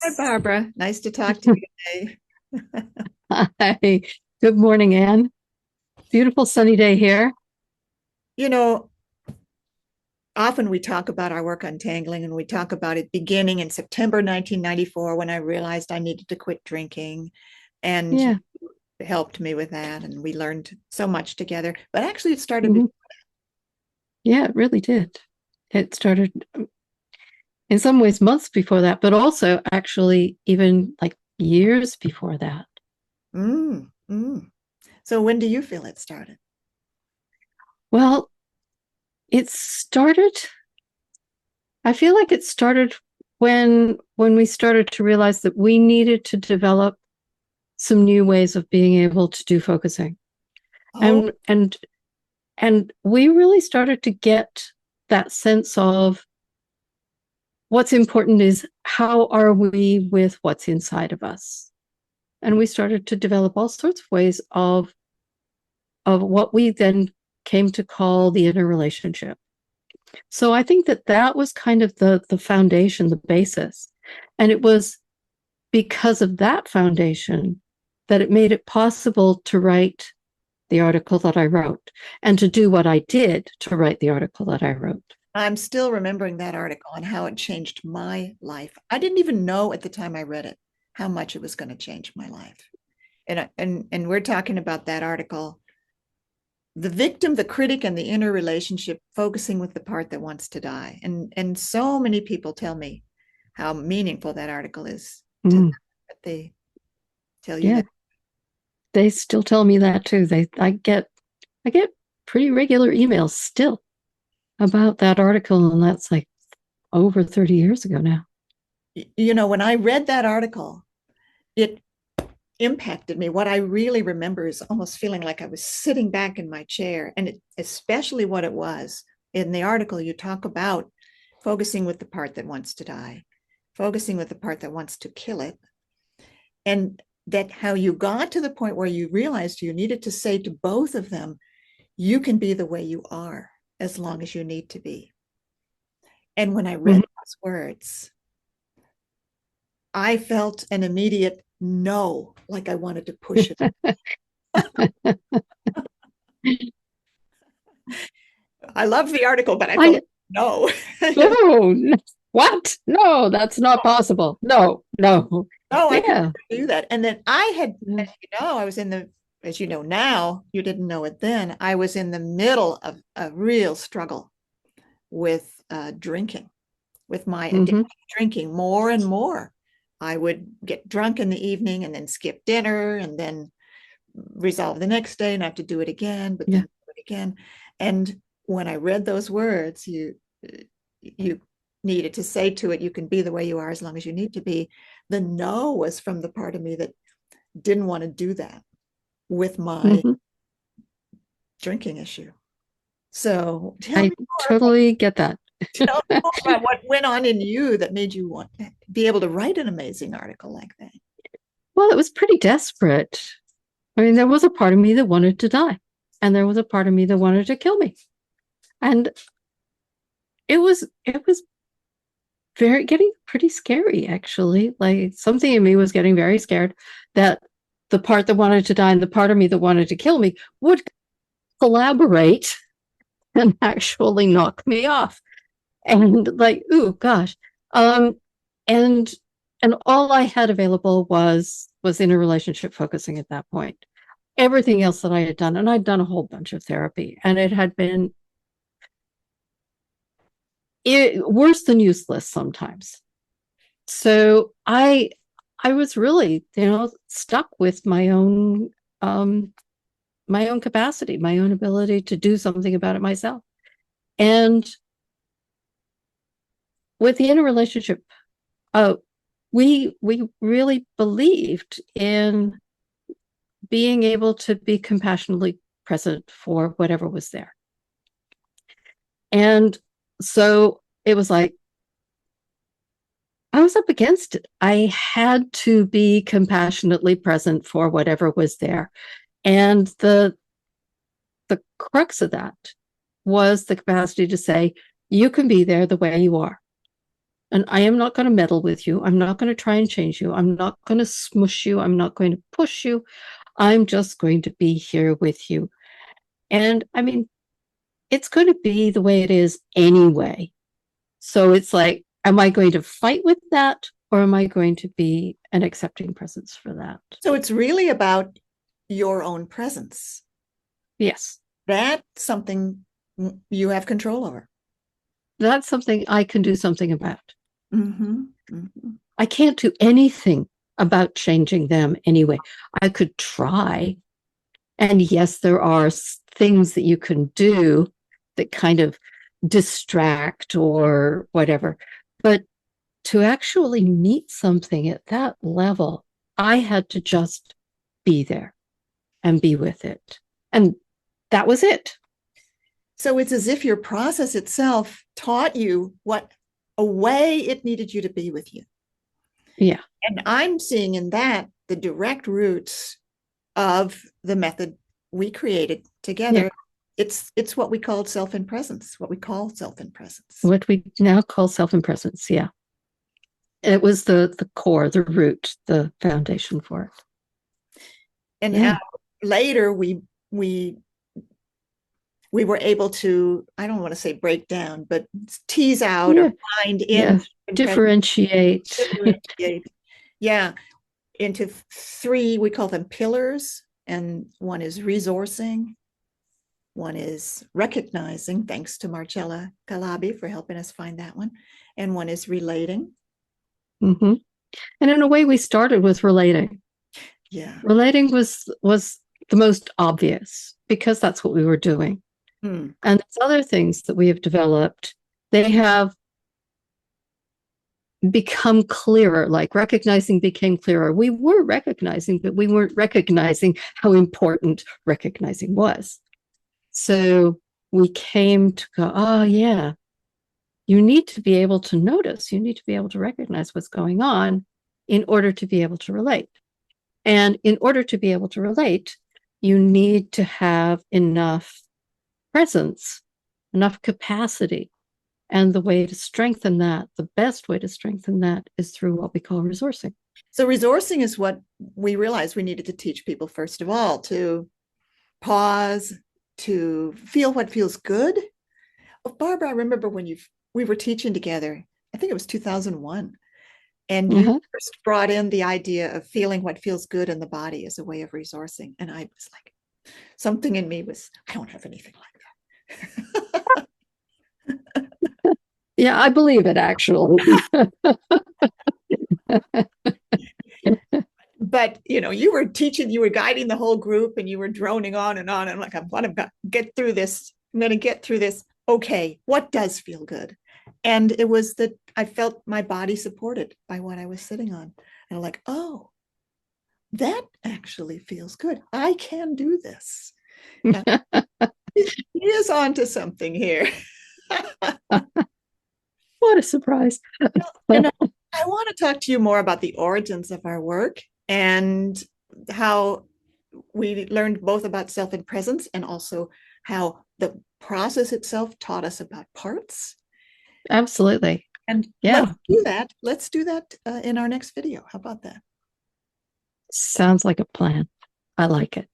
Hi, Barbara. Nice to talk to you today. Hi. Good morning, Ann. Beautiful sunny day here. You know, often we talk about our work untangling, and we talk about it beginning in September 1994 when I realized I needed to quit drinking, and you Yeah. helped me with that, and we learned so much together. But actually, it started hmm Yeah, it really did. It started in some ways months before that, but also actually even like years before that. mm, mm. So when do you feel it started? Well, it started, I feel like it started when we started to realize that we needed to develop some new ways of being able to do focusing. Oh, And we really started to get that sense of what's important is how are we with what's inside of us. And we started to develop all sorts of ways of what we then came to call the interrelationship. So I think that that was kind of the foundation, the basis. And it was because of that foundation that it made it possible to write the article that I wrote and to do what I did to write the article that I wrote. I'm still remembering that article and how it changed my life. I didn't even know at the time I read it how much it was going to change my life. And we're talking about that article, the victim, the critic, and the inner relationship, focusing with the part that wants to die. And so many people tell me how meaningful that article is to them, Mm, but they tell you yeah, that. they still tell me that too. I get pretty regular emails still about that article, and that's like over 30 years ago now. When I read that article, it impacted me. What I really remember is almost feeling like I was sitting back in my chair, and especially what it was in the article. You talk about focusing with the part that wants to die, focusing with the part that wants to kill it, and that how you got to the point where you realized you needed to say to both of them, you can be the way you are as long as you need to be. And when I read Mhm. those words, I felt an immediate no, like I wanted to push it. I love the article, but I felt I no. oh what? No, that's not possible. No, no. No, I could Yeah. never do that. And then I had, Yeah. as you know, I was in the, as you know now, you didn't know it then, I was in the middle of a real struggle with drinking, with my addiction hmm to drinking more and more. I would get drunk in the evening and then skip dinner and then resolve the next day and have to do it again, but then Yeah. do it again. And when I read those words, you needed to say to it, you can be the way you are as long as you need to be. The no was from the part of me that didn't want to do that with my hmm drinking issue. So I totally get that. tell me more about what went on in you that made you want to be able to write an amazing article like that. Well, it was pretty desperate. I mean, there was a part of me that wanted to die, and there was a part of me that wanted to kill me. And it was very getting pretty scary actually. Like something in me was getting very scared that the part that wanted to die and the part of me that wanted to kill me would collaborate and actually knock me off. And like, ooh gosh. Um and and all I had available was in a relationship focusing at that point. Everything else that I had done, and I'd done a whole bunch of therapy, and it had been worse than useless sometimes. So I was really, stuck with um my own capacity, my own ability to do something about it myself. And with the interrelationship, uh we really believed in being able to be compassionately present for whatever was there. And so it was like I was up against it. I had to be compassionately present for whatever was there. And the crux of that was the capacity to say, you can be there the way you are. And I am not going to meddle with you. I'm not going to try and change you. I'm not going to smush you. I'm not going to push you. I'm just going to be here with you. And I mean, it's going to be the way it is anyway. So it's like, am I going to fight with that, or am I going to be an accepting presence for that? So it's really about your own presence. Yes. That's something you have control over. That's something I can do something about. Mm-hmm. Mm-hmm. I can't do anything about changing them anyway. I could try. And yes, there are things that you can do that kind of distract or whatever. But to actually meet something at that level, I had to just be there and be with it. And that was it. So it's as if your process itself taught you what a way it needed you to be with you. Yeah. And I'm seeing in that the direct roots of the method we created together. Yeah. It's what we called self-in-presence, what we call self-in-presence. What we now call self-in-presence. Yeah. It was the core, the root, the foundation for it. And Yeah. how later we were able to, I don't want to say break down, but tease out Yeah. or find Yeah. in Differentiate. differentiate. Yeah. Into three, we call them pillars. And one is resourcing. One is recognizing, thanks to Marcella Calabi for helping us find that one. And one is relating. Mm-hmm. And in a way, we started with relating. Yeah. Relating was the most obvious because that's what we were doing. Hmm. And there's other things that we have developed. They have become clearer, like recognizing became clearer. We were recognizing, but we weren't recognizing how important recognizing was. So we came to go, oh, yeah, you need to be able to notice, you need to be able to recognize what's going on in order to be able to relate. And in order to be able to relate, you need to have enough presence, enough capacity. And the way to strengthen that, the best way to strengthen that is through what we call resourcing. So resourcing is what we realized we needed to teach people, first of all, to pause, to feel what feels good. Oh, Barbara, I remember when we were teaching together, I think it was 2001, and you first brought in the idea of feeling what feels good in the body as a way of resourcing. And I was like, something in me was, I don't have anything like that. Yeah, I believe it actually. But you were teaching, you were guiding the whole group, and you were droning on and on. And I'm like, I'm going to get through this. I'm going to get through this. Okay, what does feel good? And it was that I felt my body supported by what I was sitting on. And I'm like, oh, that actually feels good. I can do this. He is onto something here. What a surprise. And I want to talk to you more about the origins of our work and how we learned both about self and presence, and also how the process itself taught us about parts. Absolutely. And yeah, let's do that in our next video. How about that? sounds like a plan. I like it.